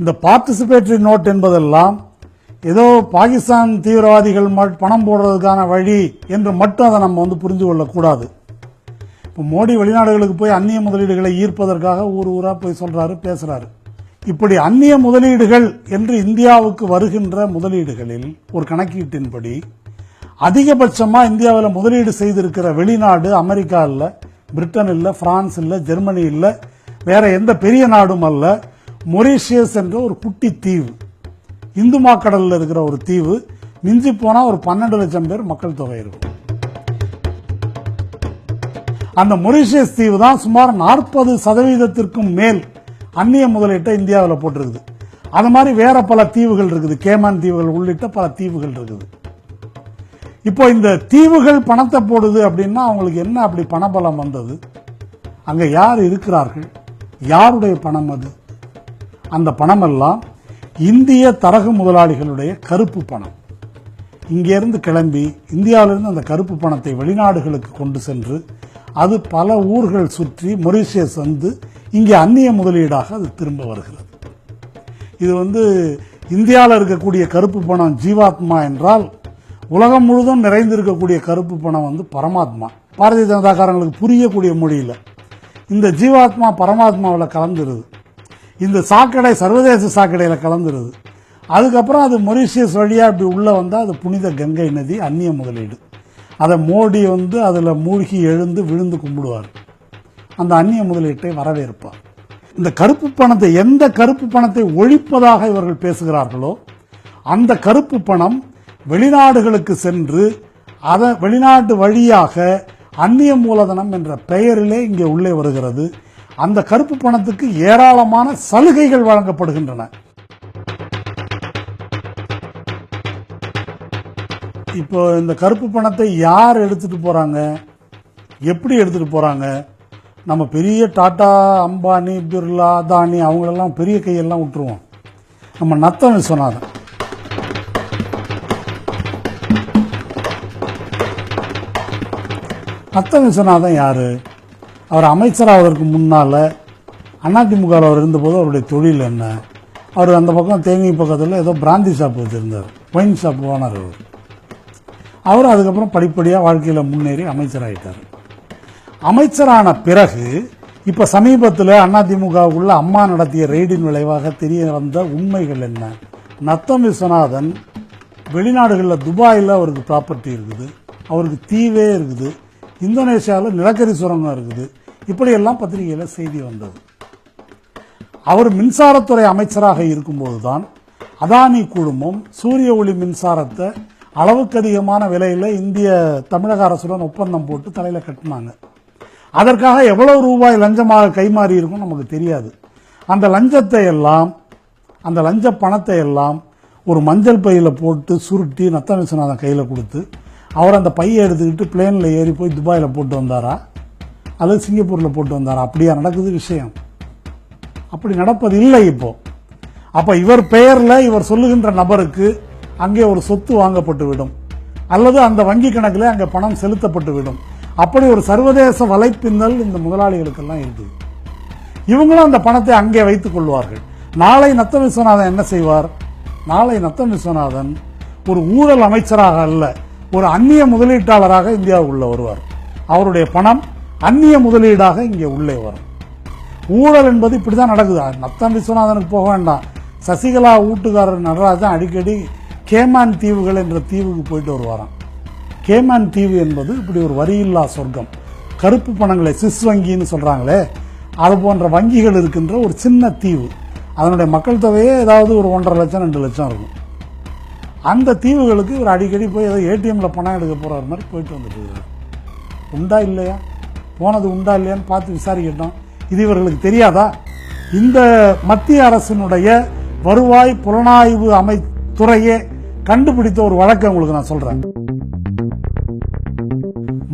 இந்த participatory note என்பதெல்லாம் ஏதோ பாகிஸ்தான் தீவிரவாதிகள் பணம் போடுறதுக்கான வழி என்று மட்டும் அதை நம்ம புரிந்து கொள்ளக்கூடாது. இப்போ மோடி வெளிநாடுகளுக்கு போய் அந்நிய முதலீடுகளை ஈர்ப்பதற்காக ஊரா போய் சொல்றாரு, பேசுறாரு. இப்படி அந்நிய முதலீடுகள் என்று இந்தியாவுக்கு வருகின்ற முதலீடுகளில் ஒரு கணக்கீட்டின்படி அதிகபட்சமா இந்தியாவில் முதலீடு செய்திருக்கிற வெளிநாடு அமெரிக்கா இல்ல, பிரிட்டன் இல்ல, பிரான்ஸ் இல்ல, ஜெர்மனி இல்ல, வேற எந்த பெரிய நாடும் அல்ல, மொரீஷியஸ் என்ற ஒரு குட்டி தீவு, இந்து மாக்கடலில் இருக்கிற ஒரு தீவு. மிஞ்சி போனா ஒரு 12 லட்சம் பேர் மக்கள் தொகை இருக்கும். அந்த மொரீஷியஸ் தீவு தான் சுமார் 40% மேல் அந்நிய முதலீட்டை இந்தியாவில் போட்டிருக்குது. அது மாதிரி வேற பல தீவுகள் இருக்குது, கேமான் தீவுகள் உள்ளிட்ட பல தீவுகள் இருக்குது. இப்போ இந்த தீவுகள் பணத்தை போடுது அப்படின்னா அவங்களுக்கு என்ன அப்படி பணபலம் வந்தது? அங்க யார் இருக்கிறார்கள்? யாருடைய பணம் அது? அந்த பணம் எல்லாம் இந்திய தரகு முதலாளிகளுடைய கருப்பு பணம். இங்கிருந்து கிளம்பி இந்தியாவிலிருந்து அந்த கருப்பு பணத்தை வெளிநாடுகளுக்கு கொண்டு சென்று அது பல ஊர்கள் சுற்றி மொரீஷியஸ் இங்கே அந்நிய முதலீடாக அது திரும்ப வருகிறது. இது இந்தியாவில் இருக்கக்கூடிய கருப்பு பணம் ஜீவாத்மா என்றால், உலகம் முழுதும் நிறைந்திருக்கக்கூடிய கருப்பு பணம் பரமாத்மா. பாரதிய ஜனதாக்காரங்களுக்கு புரியக்கூடிய மொழியில் இந்த ஜீவாத்மா பரமாத்மாவில் கலந்துருது. இந்த சாக்கடை சர்வதேச சாக்கடையில் கலந்துருது. அதுக்கப்புறம் அது மொரீஷியஸ் வழியா இப்படி உள்ள வந்தா அது புனித கங்கை நதி, அந்நிய முதலீடு. அதை மோடி அதுல மூழ்கி எழுந்து விழுந்து கும்பிடுவார். அந்த அந்நிய முதலீட்டை வரவேற்பார். இந்த கருப்பு பணத்தை, எந்த கருப்பு பணத்தை ஒழிப்பதாக இவர்கள் பேசுகிறார்களோ அந்த கருப்பு பணம் வெளிநாடுகளுக்கு சென்று அதை வெளிநாட்டு வழியாக அந்நிய மூலதனம் என்ற பெயரிலே இங்கே உள்ளே வருகிறது. அந்த கருப்பு பணத்துக்கு ஏராளமான சலுகைகள் வழங்கப்படுகின்றன. இப்போ இந்த கருப்பு பணத்தை யார் எடுத்துட்டு போறாங்க, எப்படி எடுத்துட்டு போறாங்க? நம்ம பெரிய டாடா, அம்பானி, பிர்லா, அதானி அவங்களெல்லாம் பெரிய கையெல்லாம் விட்டுருவோம். நம்ம நத்தம் விஸ்வநாதன், நத்தம் விஸ்வநாதன் யாரு? அவர் அமைச்சராவதற்கு முன்னால அதிமுகவில் அவர் இருந்தபோது அவருடைய தொழில் என்ன? அவர் அந்த பக்கம் தேனி பக்கத்தில் ஏதோ பிராந்தி ஷாப் வச்சிருந்தார், ஒயின் ஷாப் ஓனர். அவர் அதுக்கப்புறம் படிப்படியாக வாழ்க்கையில் முன்னேறி அமைச்சராயிட்டார். அமைச்சரான பிறகு இப்ப சமீபத்தில் அதிமுகவுக்குள்ள அம்மா நடத்திய ரெய்டின் விளைவாக தெரிய வந்த உண்மைகள் என்ன? நத்தம் விஸ்வநாதன் வெளிநாடுகளில் துபாயில் அவருக்கு ப்ராப்பர்ட்டி இருக்குது, அவருக்கு தீவே இருக்குது, இந்தோனேஷியாவில் நிலக்கரி சுரங்கம் இருக்குது. இப்படியெல்லாம் பத்திரிகையில் செய்தி வந்தது. அவர் மின்சாரத்துறை அமைச்சராக இருக்கும்போதுதான் அதானி குழுமம் சூரிய ஒளி மின்சாரத்தை அளவுக்கு அதிகமான விலையில இந்திய தமிழக அரசுடன் ஒப்பந்தம் போட்டு தலையில கட்டினாங்க. அதற்காக எவ்வளவு ரூபாய் லஞ்சமாக கைமாறி இருக்கும் நமக்கு தெரியாது. அந்த லஞ்சத்தை எல்லாம், அந்த லஞ்ச பணத்தை எல்லாம் ஒரு மஞ்சள் பையில போட்டு சுருட்டி நத்தம் விஸ்வநாதன் கையில கொடுத்து அவர் அந்த பையை எடுத்துக்கிட்டு பிளேன்ல ஏறி போய் துபாயில போட்டு வந்தாரா அல்லது சிங்கப்பூர்ல போட்டு வந்தாரா? அப்படியா நடக்குது விஷயம்? அப்படி நடப்பது இல்லை இப்போ. அப்ப இவர் பெயர்ல இவர் சொல்லுகின்ற நபருக்கு அங்கே ஒரு சொத்து வாங்கப்பட்டு விடும் அல்லது அந்த வங்கி கணக்கில் அங்கே பணம் செலுத்தப்பட்டு விடும். அப்படி ஒரு சர்வதேச வலைப்பின்னல் இந்த முதலாளிகளுக்கெல்லாம் இருக்குது. இவங்களும் அந்த பணத்தை அங்கே வைத்துக் கொள்வார்கள். நாளை நத்தம் விஸ்வநாதன் என்ன செய்வார்? நாளை நத்தம் விஸ்வநாதன் ஒரு ஊழல் அமைச்சராக அல்ல, ஒரு அந்நிய முதலீட்டாளராக இந்தியாவுக்குள்ள வருவார். அவருடைய பணம் அந்நிய முதலீடாக இங்கே உள்ளே வரும். ஊழல் என்பது இப்படிதான் நடக்குது. நத்தம் விஸ்வநாதனுக்கு போக வேண்டாம், சசிகலா வீட்டுக்காரர் நடராஜன் அடிக்கடி கேமான் தீவுகள் என்ற தீவுக்கு போயிட்டு வருவாராம். கேமான் தீவு என்பது இப்படி ஒரு வரியில்லா சொர்க்கம். கருப்பு பணங்களை சிஸ் வங்கின்னு சொல்றாங்களே, அது போன்ற வங்கிகள் இருக்கின்ற ஒரு சின்ன தீவு. அதனுடைய மக்கள் தொகையே ஏதாவது ஒரு 1.5 லட்சம் 2 லட்சம் இருக்கும். அந்த தீவுகளுக்கு இவர் அடிக்கடி போய் ஏதோ ஏடிஎம்ல பணம் எடுக்க போற மாதிரி போயிட்டு வந்துட்டு இருக்காரு. உண்டா இல்லையா, போனது உண்டா இல்லையான்னு பார்த்து விசாரிக்கட்டும். இது இவர்களுக்கு தெரியாதா? இந்த மத்திய அரசினுடைய வருவாய் புலனாய்வு துறையே கண்டுபிடித்த ஒரு வழக்கை உங்களுக்கு நான் சொல்றேன்.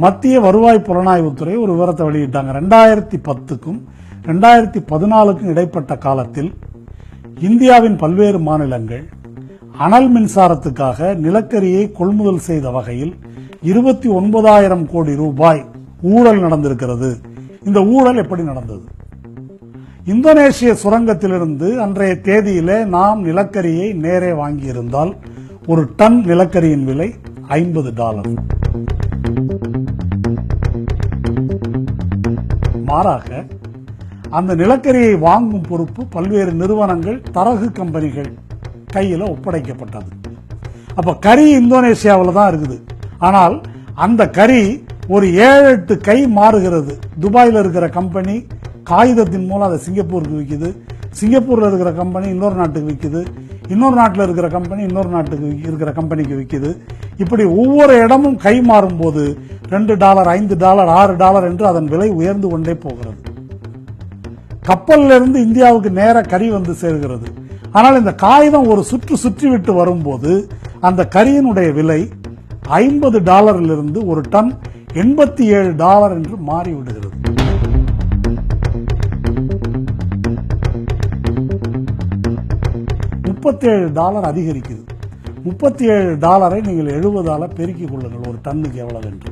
மத்திய வருவாய் புலனாய்வுத்துறை ஒரு விவரத்தை வெளியிட்டாங்க. 2010க்கும் 2014க்கும் இடைப்பட்ட காலத்தில் இந்தியாவின் பல்வேறு மாநிலங்கள் அனல் மின்சாரத்துக்காக நிலக்கரியை கொள்முதல் செய்த வகையில் 29,000 கோடி ரூபாய் ஊழல் நடந்திருக்கிறது. இந்த ஊழல் எப்படி நடந்தது? இந்தோனேஷிய சுரங்கத்திலிருந்து அன்றைய தேதியிலே நாம் நிலக்கரியை நேரே வாங்கியிருந்தால் ஒரு டன் நிலக்கரியின் விலை $50. மாறாக அந்த நிலக்கரியை வாங்கும் பொறுப்பு பல்வேறு நிறுவனங்கள், தரகு கம்பெனிகள் கையில் ஒப்படைக்கப்பட்டது. அப்ப கரி இந்தோனேஷியாவில் தான் இருக்குது. ஆனால் அந்த கரி ஒரு 7-8 கை மாறுகிறது. துபாயில் இருக்கிற கம்பெனி காகிதத்தின் மூலம் அதை சிங்கப்பூருக்கு விற்குது, சிங்கப்பூர்ல இருக்கிற கம்பெனி இன்னொரு நாட்டுக்கு விற்குது, இன்னொரு நாட்டில் இருக்கிற கம்பெனி இன்னொரு நாட்டுக்கு இருக்கிற கம்பெனிக்கு விற்குது. இப்படி ஒவ்வொரு இடமும் கை மாறும் போது $2, $5, $6 என்று அதன் விலை உயர்ந்து கொண்டே போகிறது. கப்பல்ல இருந்து இந்தியாவுக்கு நேர கரி வந்து சேர்கிறது. ஆனால் இந்த காகிதம் ஒரு சுற்றி விட்டு வரும்போது அந்த கரியினுடைய விலை $50 ஒரு டன் $87 என்று மாறிவிடுகிறது. $37 அதிகரிக்குது. $37 நீங்கள் 70 பெருக்கிக் கொள்ளுங்கள் ஒரு டன்னுக்கு எவ்வளவு என்று.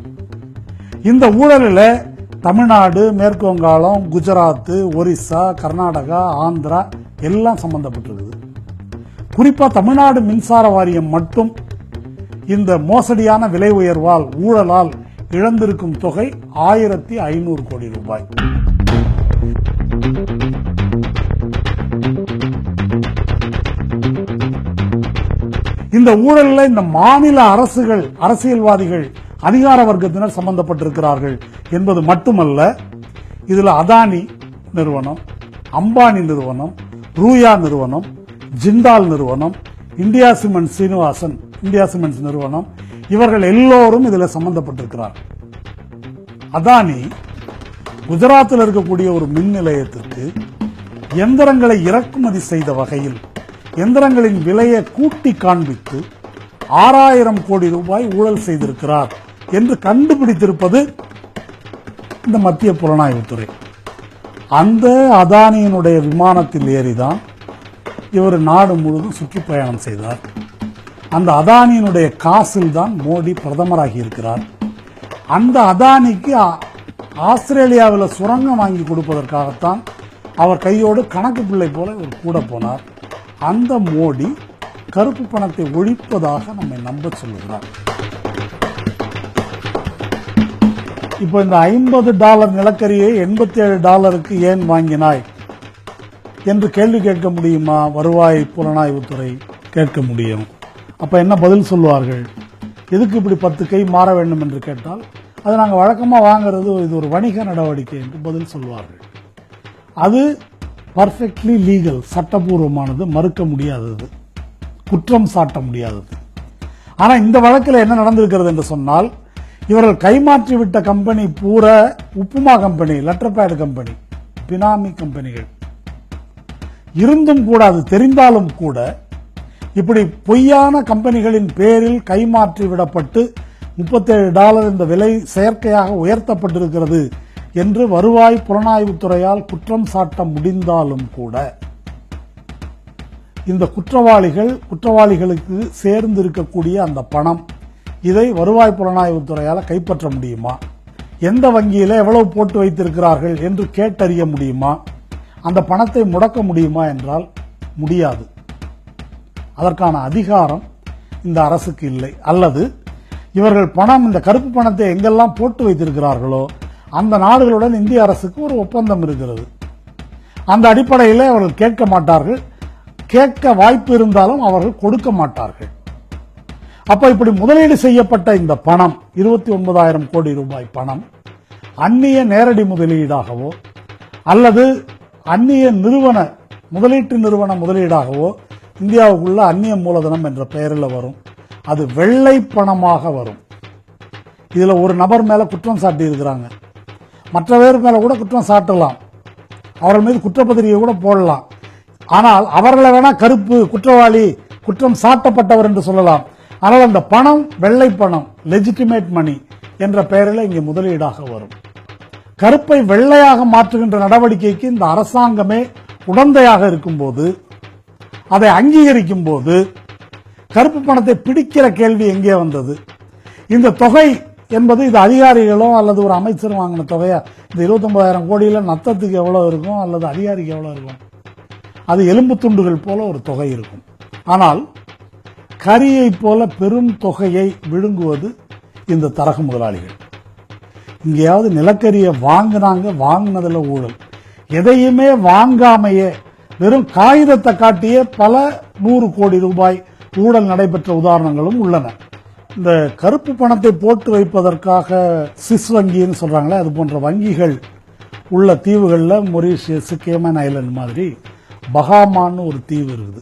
இந்த ஊழலில் தமிழ்நாடு, மேற்கு வங்காளம், குஜராத், ஒரிசா, கர்நாடகா, ஆந்திரா எல்லாம் சம்பந்தப்பட்டிருக்குது. குறிப்பா தமிழ்நாடு மின்சார வாரியம் மட்டும் இந்த மோசடியான விலை உயர்வால், ஊழலால் இழந்திருக்கும் தொகை 1500 கோடி ரூபாய். இந்த ஊழலில் இந்த மாநில அரசுகள், அரசியல்வாதிகள், அதிகார வர்க்கத்தினர் சம்பந்தப்பட்டிருக்கிறார்கள் என்பது மட்டுமல்ல, இதுல அதானி நிறுவனம், அம்பானி நிறுவனம், ரூயா நிறுவனம், ஜிண்டால் நிறுவனம், இந்தியா சிமெண்ட்ஸ் நிறுவனம், இவர்கள் எல்லோரும் இதில் சம்பந்தப்பட்டிருக்கிறார். அதானி குஜராத்தில் இருக்கக்கூடிய ஒரு மின் நிலையத்திற்கு எந்திரங்களை இறக்குமதி செய்த வகையில் எந்திரங்களின் விலையை கூட்டி காண்பித்து 6000 கோடி ரூபாய் ஊழல் செய்திருக்கிறார் என்று கண்டுபிடித்திருப்பது இந்த மத்திய புலனாய்வுத்துறை. அந்த அதானியினுடைய விமானத்தில் ஏறிதான் இவர் நாடு முழுவதும் சுற்றுப்பயணம் செய்தார். அந்த அதானியினுடைய காசில் தான் மோடி பிரதமராகி இருக்கிறார். அந்த அதானிக்கு ஆஸ்திரேலியாவில் சுரங்கம் வாங்கி கொடுப்பதற்காகத்தான் அவர் கையோடு கணக்கு பிள்ளை போல இவர் கூட போனார். அந்த மோடி கருப்பு பணத்தை ஒழிப்பதாக நம்மை நம்ப சொல்லுகிறார். இப்போ இந்த $50 நிலக்கரியை $87 ஏன் வாங்கினாய் என்று கேள்வி கேட்க முடியுமா? வருவாய் புலனாய்வுத்துறை கேட்க முடியும். அப்ப என்ன பதில் சொல்லுவார்கள்? எதுக்கு இப்படி 10 கை மாற வேண்டும் என்று கேட்டால், அது நாங்கள் வழக்கமாக வாங்குறது, இது ஒரு வணிக நடவடிக்கை என்று பதில் சொல்வார்கள். அது பர்ஃபெக்ட்லி லீகல், சட்டபூர்வமானது, மறுக்க முடியாதது, குற்றம் சாட்ட முடியாதது. ஆனா இந்த வழக்கில் என்ன நடந்திருக்கிறது என்று சொன்னால், இவர்கள் கைமாற்றிவிட்ட கம்பெனி பூரா upma company, letter pad company, பினாமி கம்பெனிகள் இருந்தும் கூட, அது தெரிந்தாலும் கூட, இப்படி பொய்யான கம்பெனிகளின் பேரில் கைமாற்றி விடப்பட்டு $37 இந்த விலை செயற்கையாக உயர்த்தப்பட்டிருக்கிறது என்று வருவாய் புலனாய்வுத்துறையால் குற்றம் சாட்ட முடிந்தாலும் கூட, இந்த குற்றவாளிகளுக்கு சேர்ந்து இருக்கக்கூடிய அந்த பணம், இதை வருவாய் புலனாய்வுத்துறையால் கைப்பற்ற முடியுமா? எந்த வங்கியில எவ்வளவு போட்டு வைத்திருக்கிறார்கள் என்று கேட்டறிய முடியுமா? அந்த பணத்தை முடக்க முடியுமா என்றால் முடியாது. அதற்கான அதிகாரம் இந்த அரசுக்கு இல்லை. அல்லது இவர்கள் பணம், இந்த கருப்பு பணத்தை எங்கெல்லாம் போட்டு வைத்திருக்கிறார்களோ அந்த நாடுகளுடன் இந்திய அரசுக்கு ஒரு ஒப்பந்தம் இருக்கிறது. அந்த அடிப்படையில் அவர்கள் கேட்க மாட்டார்கள். கேட்க வாய்ப்பு இருந்தாலும் அவர்கள் கொடுக்க மாட்டார்கள். அப்ப இப்படி முதலீடு செய்யப்பட்ட இந்த பணம், 29,000 கோடி ரூபாய் பணம், அந்நிய நேரடி முதலீடாகவோ அல்லது அந்நிய முதலீட்டு நிறுவன முதலீடாகவோ இந்தியாவுக்குள்ள அந்நிய மூலதனம் என்ற பெயரில் வரும். அது வெள்ளை பணமாக வரும். இதுல ஒரு நபர் மேல குற்றம் சாட்டி இருக்கிறாங்க, மற்ற பேர் மேல கூட குற்றம் சாட்டலாம், அவர்கள் மீது குற்றப்பத்திரிகை கூட போடலாம். ஆனால் அவர்களை வேணா கருப்பு குற்றவாளி, குற்றம் சாட்டப்பட்டவர் என்று சொல்லலாம். ஆனால் அந்த பணம் வெள்ளை பணம், லெஜிட்டிமேட் மணி என்ற பெயரில் இங்கே முதலீடாக வரும். கருப்பை வெள்ளையாக மாற்றுகின்ற நடவடிக்கைக்கு இந்த அரசாங்கமே உடந்தையாக இருக்கும்போது, அதை அங்கீகரிக்கும் போது, கருப்பு பணத்தை பிடிக்கிற கேள்வி எங்கே வந்தது? இந்த தொகை என்பது இது அதிகாரிகளோ அல்லது ஒரு அமைச்சர் வாங்கின தொகையா? இந்த 29,000 கோடியில நத்தத்துக்கு எவ்வளவு இருக்கும் அல்லது அதிகாரிக்கு எவ்வளவு இருக்கும்? அது எலும்பு துண்டுகள் போல ஒரு தொகை இருக்கும். ஆனால் கரியை போல பெரும் தொகையை விழுங்குவது இந்த தரகு முதலாளிகள். இங்கேயாவது நிலக்கரியை வாங்கினதுல ஊழல். எதையுமே வாங்காமையே வெறும் காகிதத்தை காட்டியே பல 100 கோடி ரூபாய் ஊழல் நடைபெற்ற உதாரணங்களும் உள்ளன. இந்த கருப்பு பணத்தை போட்டு வைப்பதற்காக சுவிஸ் வங்கின்னு சொல்றாங்களே, அது போன்ற வங்கிகள் உள்ள தீவுகளில் மொரீஷியஸ், கேமன் ஐலண்ட் மாதிரி பஹாமான்னு ஒரு தீவு இருக்குது.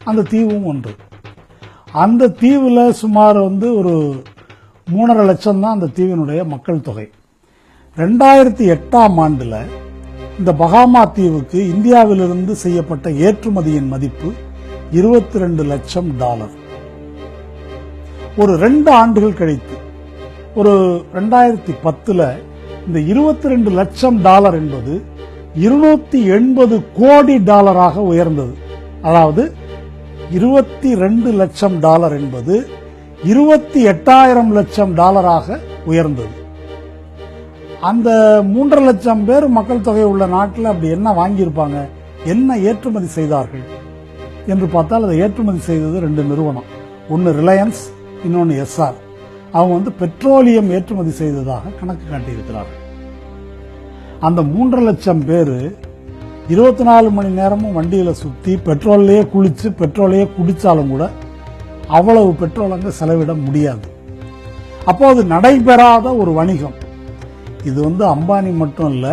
அந்த தீவும் ஒன்று. அந்த தீவுல சுமார் ஒரு 3.5 லட்சம் தான் அந்த தீவினுடைய மக்கள் தொகை. 2008ஆம் ஆண்டுல இந்த பஹாமா தீவுக்கு இந்தியாவிலிருந்து செய்யப்பட்ட ஏற்றுமதியின் மதிப்பு $22 லட்சம். ஒரு 2 ஆண்டுகள் கழித்து ஒரு 2010ல இந்த $22 லட்சம் என்பது $280 கோடி உயர்ந்தது. அதாவது $22 லட்சம் என்பது 28,000 லட்சம் உயர்ந்தது. அந்த 3.5 லட்சம் பேர் மக்கள் தொகை உள்ள நாட்டில் அப்படி என்ன வாங்கியிருப்பாங்க, என்ன ஏற்றுமதி செய்தார்கள் என்று பார்த்தால் அதை ஏற்றுமதி செய்தது 2 நிறுவனம். ஒன்று ரிலையன்ஸ், இன்னொன்று எஸ்ஆர். அவங்க பெட்ரோலியம் ஏற்றுமதி செய்ததாக கணக்கு காட்டியிருக்கிறார்கள். அந்த 3.5 லட்சம் பேர் 24 மணி நேரமும் வண்டியில சுத்தி பெட்ரோல்லையே குளிச்சு பெட்ரோலையே குடிச்சாலும் கூட அவ்வளவு பெட்ரோல் அங்க செலவிட முடியாது. அப்போ அது நடைபெறாத ஒரு வணிகம். இது அம்பானி மட்டும் இல்ல,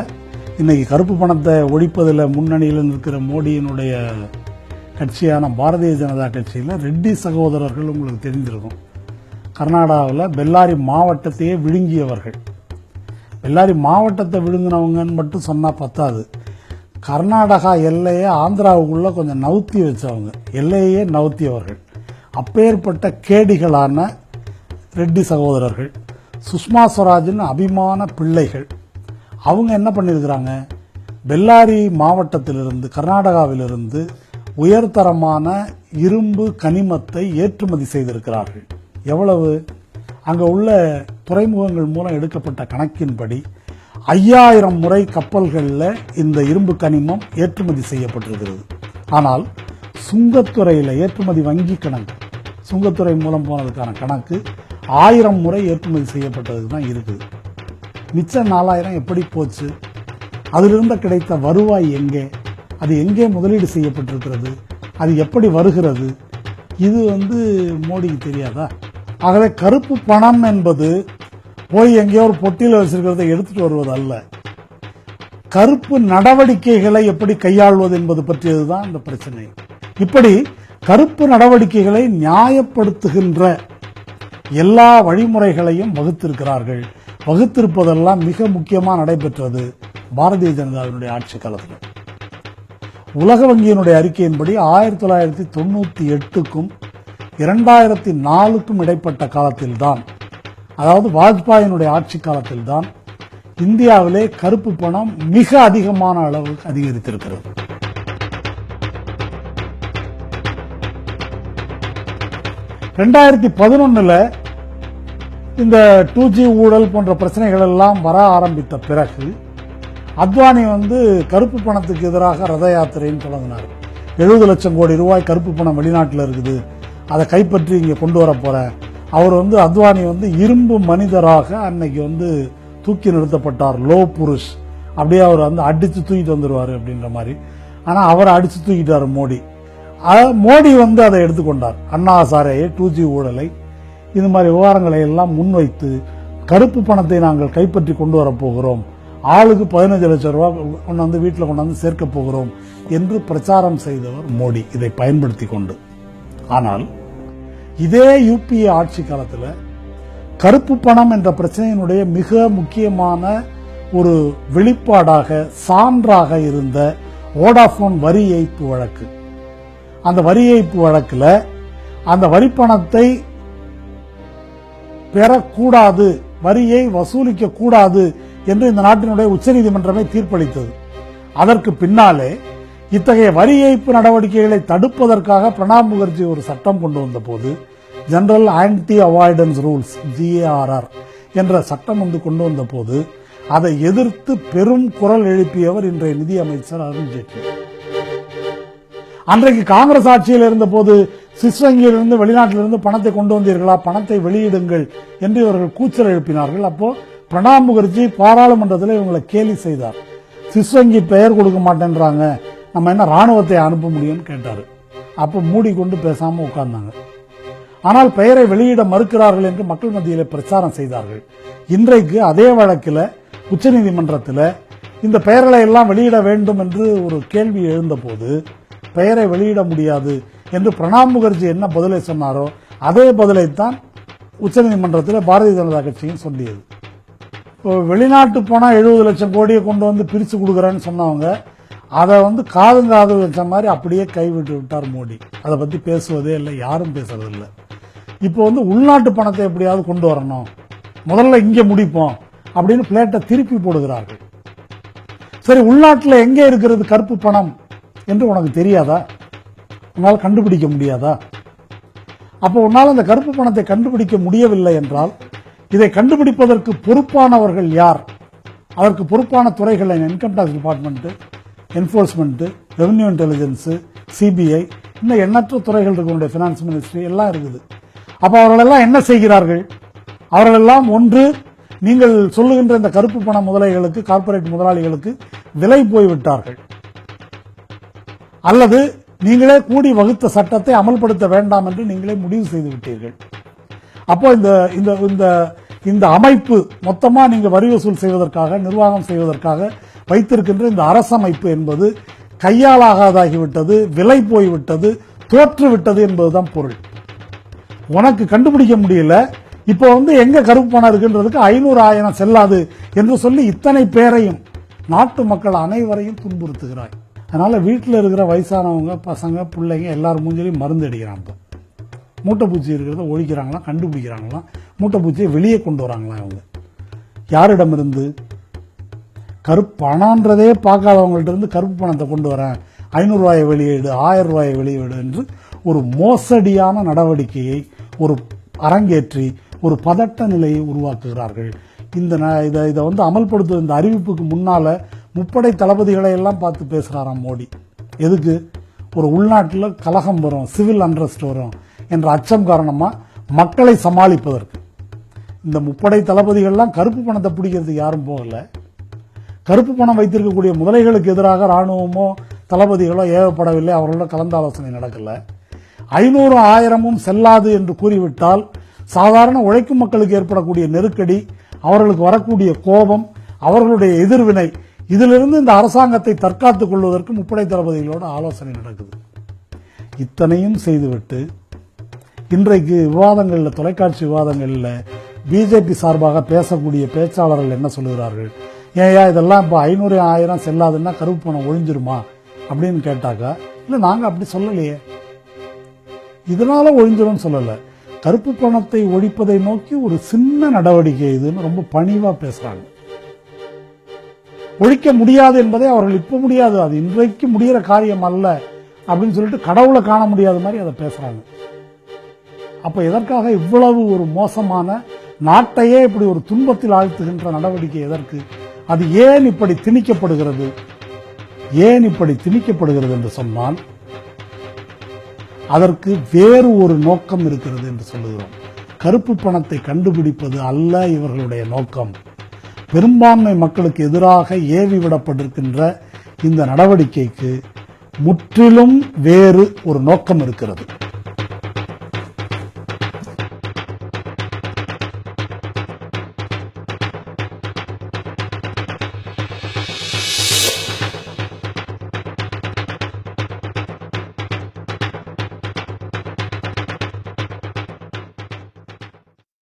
இன்னைக்கு கருப்பு பணத்தை ஒழிப்பதில் முன்னணியில் இருக்கிற மோடியினுடைய கட்சியான பாரதிய ஜனதா கட்சியில் ரெட்டி சகோதரர்கள் உங்களுக்கு தெரிஞ்சிருக்கும். கர்நாடகாவில் பெல்லாரி மாவட்டத்தையே விழுங்கியவர்கள். பெல்லாரி மாவட்டத்தை விழுங்கினவங்கன்னு மட்டும் சொன்னா பத்தாது, கர்நாடகா எல்லையை ஆந்திராவுக்குள்ள கொஞ்சம் நவுத்தி வச்சவங்க, எல்லையே நவுத்தியவர்கள். அப்பேற்பட்ட கேடிகளான ரெட்டி சகோதரர்கள், சுஷ்மா ஸ்வராஜின் அபிமான பிள்ளைகள், அவங்க என்ன பண்ணியிருக்கிறாங்க, பெல்லாரி மாவட்டத்திலிருந்து கர்நாடகாவிலிருந்து உயர்தரமான இரும்பு கனிமத்தை ஏற்றுமதி செய்திருக்கிறார்கள். எவ்வளவு? அங்க உள்ள துறைமுகங்கள் மூலம் எடுக்கப்பட்ட கணக்கின்படி 5000 முறை கப்பல்களில் இந்த இரும்பு கனிமம் ஏற்றுமதி செய்யப்பட்டிருக்கிறது. ஆனால் சுங்கத்துறையில் ஏற்றுமதி வங்கி கணக்கு, சுங்கத்துறை மூலம் போனதுக்கான கணக்கு 1000 முறை ஏற்றுமதி செய்யப்பட்டது தான் இருக்குது. மிச்சம் 4000 எப்படி போச்சு? அதிலிருந்து கிடைத்த வருவாய் எங்கே? அது எங்கே முதலீடு செய்யப்பட்டிருக்கிறது? அது எப்படி வருகிறது? இது மோடிக்கு தெரியாதா? ஆகவே கருப்பு பணம் என்பது போய் எங்கேயோ ஒரு பொட்டியில் வச்சிருக்கிறத எடுத்துட்டு வருவது அல்ல. கருப்பு நடவடிக்கைகளை எப்படி கையாள்வது என்பது பற்றியதுதான் இந்த பிரச்சனை. இப்படி கருப்பு நடவடிக்கைகளை நியாயப்படுத்துகின்ற எல்லா வழிமுறைகளையும் வகுத்திருக்கிறார்கள். வகுத்திருப்பதெல்லாம் மிக முக்கியமாக நடைபெற்றது பாரதிய ஜனதாவினுடைய ஆட்சி காலத்தில். உலக வங்கியினுடைய அறிக்கையின்படி 1998க்கும் 2004க்கும் இடைப்பட்ட காலத்தில்தான், அதாவது வாஜ்பாயினுடைய ஆட்சி காலத்தில்தான் இந்தியாவிலே கருப்பு பணம் மிக அதிகமான அளவுக்கு அதிகரித்திருக்கிறது. (2011) இந்த 2G ஊழல் போன்ற பிரச்சனைகள் எல்லாம் வர ஆரம்பித்த பிறகு அத்வானி கருப்பு பணத்துக்கு எதிராக ரத யாத்திரைன்னு தொடங்கினார். 70 லட்சம் கோடி ரூபாய் கருப்பு பணம் வெளிநாட்டில் இருக்குது, அதை கைப்பற்றி இங்கே கொண்டு வர போறேன். அவர் அத்வானி இரும்பு மனிதராக அன்னைக்கு தூக்கி நிறுத்தப்பட்டார். லோ புருஷ், அப்படியே அவர் அடிச்சு தூக்கிட்டு வந்துருவாரு அப்படின்ற மாதிரி. ஆனா அவரை அடிச்சு தூக்கிட்டார் மோடி. மோடி அதை எடுத்துக்கொண்டார். அண்ணா ஹசாரேயை, 2G ஊழலை, இது மாதிரி விவகாரங்களை எல்லாம் முன்வைத்து கருப்பு பணத்தை நாங்கள் கைப்பற்றி கொண்டு வரப்போகிறோம், ஆளுக்கு 15 லட்சம் ரூபாய் கொண்டாந்து வீட்டில் கொண்டாந்து சேர்க்க போகிறோம் என்று பிரச்சாரம் செய்தவர் மோடி, இதை பயன்படுத்தி கொண்டு. ஆனால் இதே யூபிஏ ஆட்சி காலத்தில் கருப்பு பணம் என்ற பிரச்சனையினுடைய மிக முக்கியமான ஒரு வெளிப்பாடாக, சான்றாக இருந்த வோடாபோன் வரி ஏய்ப்பு வழக்கு. அந்த வரி ஏய்ப்பு வழக்கில் அந்த வரி பணத்தை பெறக்கூடாது, வரியை வசூலிக்க கூடாது என்று இந்த நாட்டினுடைய உச்சநீதிமன்றமே தீர்ப்பளித்தது. அதற்கு பின்னாலே இத்தகைய வரி ஏய்ப்பு நடவடிக்கைகளை தடுப்பதற்காக பிரணாப் முகர்ஜி ஒரு சட்டம் கொண்டு வந்த போது, general anti avoidance rules, GARR என்ற சட்டம் கொண்டு வந்த போது அதை எதிர்த்து பெரும் குரல் எழுப்பியவர் இன்றைய நிதியமைச்சர் அருண்ஜேட்லி. அன்றைக்கு காங்கிரஸ் ஆட்சியில் இருந்த போது சுவிஸ் வங்கியிலிருந்து வெளிநாட்டிலிருந்து பணத்தை கொண்டு வந்தீர்களா, பணத்தை வெளியிடுங்கள் என்று இவர்கள் கூச்சல் எழுப்பினார்கள். அப்போ பிரணாப் முகர்ஜி பாராளுமன்றத்தில் இவங்களை கேலி செய்தார். சுவிஸ் வங்கி பெயர் கொடுக்க மாட்டேன்றாங்க, நம்ம என்ன ராணுவத்தை அனுப்ப முடியும்னு கேட்டாரு. அப்போ மூடிக்கொண்டு பேசாம உட்கார்ந்தாங்க. ஆனால் பெயரை வெளியிட மறுக்கிறார்கள் என்று மக்கள் மத்தியிலே பிரச்சாரம் செய்தார்கள். இன்றைக்கு அதே வழக்கில் உச்சநீதிமன்றத்தில் இந்த பெயர்களை எல்லாம் வெளியிட வேண்டும் என்று ஒரு கேள்வி எழுந்த போது பெயரை வெளியிட முடியாது என்று பிரணாப் முகர்ஜி என்ன பதிலை சொன்னாரோ அதே பதிலைத்தான் உச்சநீதிமன்றத்தில் பாரதிய ஜனதா கட்சியும் சொல்லியது. வெளிநாட்டு போனால் 70 லட்சம் கோடியை கொண்டு வந்து பிரித்து கொடுக்குறேன்னு சொன்னவங்க அதை காது வச்ச மாதிரி அப்படியே கைவிட்டு விட்டார் மோடி. அதை பற்றி பேசுவதே இல்லை, யாரும் பேசுறதில்லை. இப்போ உள்நாட்டு பணத்தை எப்படியாவது கொண்டு வரணும், முதல்ல இங்கே முடிப்போம் அப்படின்னு பிளேட்டை திருப்பி போடுகிறார்கள். சரி, உள்நாட்டில் எங்கே இருக்கிறது கருப்பு பணம் என்று உனக்கு தெரியாதா? உன்னால் கண்டுபிடிக்க முடியாதா? அப்போ உன்னால் அந்த கருப்பு பணத்தை கண்டுபிடிக்க முடியவில்லை என்றால் இதை கண்டுபிடிப்பதற்கு பொறுப்பானவர்கள் யார்? அதற்கு பொறுப்பான துறைகள் income tax department, enforcement, revenue intelligence, CBI, இன்னும் எண்ணற்ற துறைகள் இருக்கு, பினான்ஸ் மினிஸ்ட்ரி எல்லாம் இருக்குது. அப்போ அவர்களெல்லாம் என்ன செய்கிறார்கள்? அவர்களெல்லாம் ஒன்று, நீங்கள் சொல்லுகின்ற இந்த கருப்பு பண முதலைகளுக்கு, கார்ப்பரேட் முதலாளிகளுக்கு விலை போய்விட்டார்கள், அல்லது நீங்களே கூடி வகுத்த சட்டத்தை அமல்படுத்த வேண்டாம் என்று நீங்களே முடிவு செய்து விட்டீர்கள். அப்போ இந்த அமைப்பு மொத்தமா நீங்க வரி வசூல் செய்வதற்காக, நிர்வாகம் செய்வதற்காக வைத்திருக்கின்ற இந்த அரசமைப்பு என்பது கையாலாகாதாகிவிட்டது, விலை போய்விட்டது, தோற்றுவிட்டது என்பதுதான் பொருள். உனக்கு கண்டுபிடிக்க முடியல, இப்போ எங்க கருப்பு பணம் இருக்குன்றதுக்கு 500,000 செல்லாது என்று சொல்லி இத்தனை பேரையும், நாட்டு மக்கள் அனைவரையும் துன்புறுத்துகிறாய். அதனால வீட்டில் இருக்கிற வயசானவங்க, பசங்க, பிள்ளைங்க எல்லாரும் மூஞ்சிலையும் மருந்து அடிக்கிறாங்க. மூட்டைப்பூச்சி இருக்கிறத ஒழிக்கிறாங்களாம், கண்டுபிடிக்கிறாங்களாம், மூட்டைப்பூச்சியை வெளியே கொண்டு வராங்களாம். அவங்க யாரிடமிருந்து? கருப்பு பணம்ன்றதே பார்க்காதவங்கள்ட்ட இருந்து கருப்பு பணத்தை கொண்டு வரேன், 500 ரூபாயை வெளியீடு, 1000 ரூபாயை வெளியீடு என்று ஒரு மோசடியான நடவடிக்கையை ஒரு அரங்கேற்றி ஒரு பதட்ட நிலையை உருவாக்குகிறார்கள். இதை அமல்படுத்தும் இந்த அறிவிப்புக்கு முன்னால முப்படை தளபதிகளை எல்லாம் பார்த்து பேசுறாராம் மோடி. எதுக்கு? ஒரு உள்நாட்டில் கலகம் வரும், சிவில் அன்ரெஸ்ட் வரும் என்ற அச்சம் காரணமா மக்களை சமாளிப்பதற்கு. இந்த முப்படை தளபதிகள்லாம் கருப்பு பணத்தை பிடிக்கிறதுக்கு யாரும் போகல. கருப்பு பணம் வைத்திருக்கக்கூடிய முதலைகளுக்கு எதிராக ராணுவமோ தளபதிகளோ ஏவப்படவில்லை, அவர்களோட கலந்தாலோசனை நடக்கல. 500, 1000 செல்லாது என்று கூறிவிட்டால் சாதாரண உழைக்கும் மக்களுக்கு ஏற்படக்கூடிய நெருக்கடி, அவர்களுக்கு வரக்கூடிய கோபம், அவர்களுடைய எதிர்வினை, இதிலிருந்து இந்த அரசாங்கத்தை தற்காத்துக் கொள்வதற்கு முப்படை தளபதிகளோட ஆலோசனை நடக்குது. இத்தனையும் செய்துவிட்டு இன்றைக்கு விவாதங்களில், தொலைக்காட்சி விவாதங்களில் பிஜேபி சார்பாக பேசக்கூடிய பேச்சாளர்கள் என்ன சொல்லுகிறார்கள்? ஏயா இதெல்லாம் இப்போ 500, 1000 செல்லாதுன்னா கருப்பு பணம் ஒழிஞ்சிருமா அப்படின்னு கேட்டாக்கா, இல்லை நாங்கள் அப்படி சொல்லலையே, இதனால ஒழிஞ்சிடும் சொல்லலை, கருப்பு பணத்தை ஒழிப்பதை நோக்கி ஒரு சின்ன நடவடிக்கை இதுன்னு ரொம்ப பணிவா பேசுறாங்க. ஒழிக்க முடியாது என்பதை அவர்கள் இப்ப முடியாது, அது இன்றைக்கு முடிகிற காரியம் அல்ல அப்படின்னு சொல்லிட்டு கடவுளை காண முடியாத மாதிரி அதை பேசுறாங்க. அப்ப எதற்காக இவ்வளவு ஒரு மோசமான, நாட்டையே இப்படி ஒரு துன்பத்தில் ஆழ்த்துகின்ற நடவடிக்கை எதற்கு? அது ஏன் இப்படி திணிக்கப்படுகிறது? ஏன் இப்படி திணிக்கப்படுகிறது என்று சொன்னால் அதற்கு வேறு ஒரு நோக்கம் இருக்கிறது என்று சொல்லுகிறோம். கருப்பு பணத்தை கண்டுபிடிப்பது அல்ல இவர்களுடைய நோக்கம். பெரும்பான்மை மக்களுக்கு எதிராக ஏவி விடப்பட்டிருக்கின்ற இந்த நடவடிக்கைக்கு முற்றிலும் வேறு ஒரு நோக்கம் இருக்கிறது.